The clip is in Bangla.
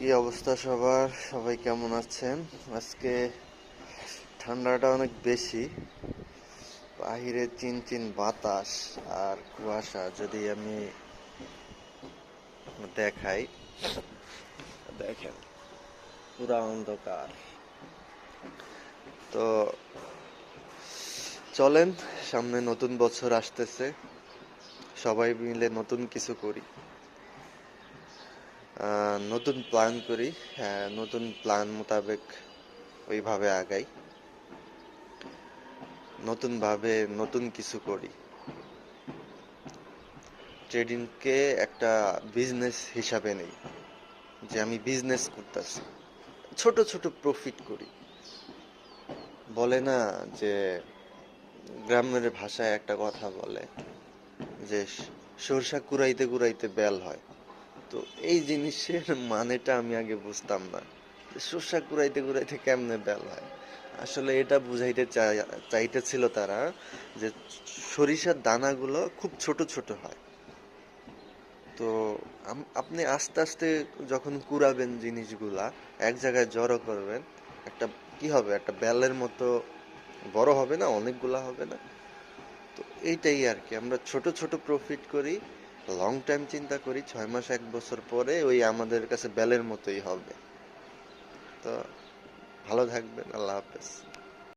কি অবস্থা সবার? সবাই কেমন আছেন? আজকে ঠান্ডাটা অনেক বেশি, বাহিরে চিন চিন বাতাস আর কুয়াশা। যদি আমি দেখাই, দেখেন পুরা অন্ধকার। তো চলেন, সামনে নতুন বছর আসতেছে, সবাই মিলে নতুন কিছু করি, নতুন প্ল্যান করি। হ্যাঁ, নতুন প্ল্যান মোতাবেক ওইভাবে আগাই, নতুন ভাবে নতুন কিছু করি। ট্রেডিংকে একটা বিজনেস হিসাবে নেই, যে আমি বিজনেস করতেছি, ছোট ছোট প্রফিট করি। বলে না যে, গ্রামের ভাষায় একটা কথা বলে যে সরষা কুড়াইতে কুড়াইতে বেল হয়। তো এই জিনিসের মানেটা আমি আগে বুঝতাম না, যে সরষা কুড়াইতে কুড়াইতে কেমনে বেল হয়। আসলে এটা বুঝাইতে চাইতেছিল তারা, যে সরিষার দানাগুলো খুব ছোট ছোট হয়। তো আপনি আস্তে আস্তে যখন কুড়াবেন জিনিসগুলা, এক জায়গায় জড়ো করবেন, একটা কি হবে, একটা বেলের মতো বড় হবে না, অনেকগুলা হবে না। তো এইটাই আর কি, আমরা ছোট ছোট প্রফিট করি, লং টাইম চিন্তা করি, 6 মাস 1 বছর পরে ওই আমাদের কাছে বেলের মতোই হবে। তো ভালো থাকবেন, আল্লাহ হাফেজ।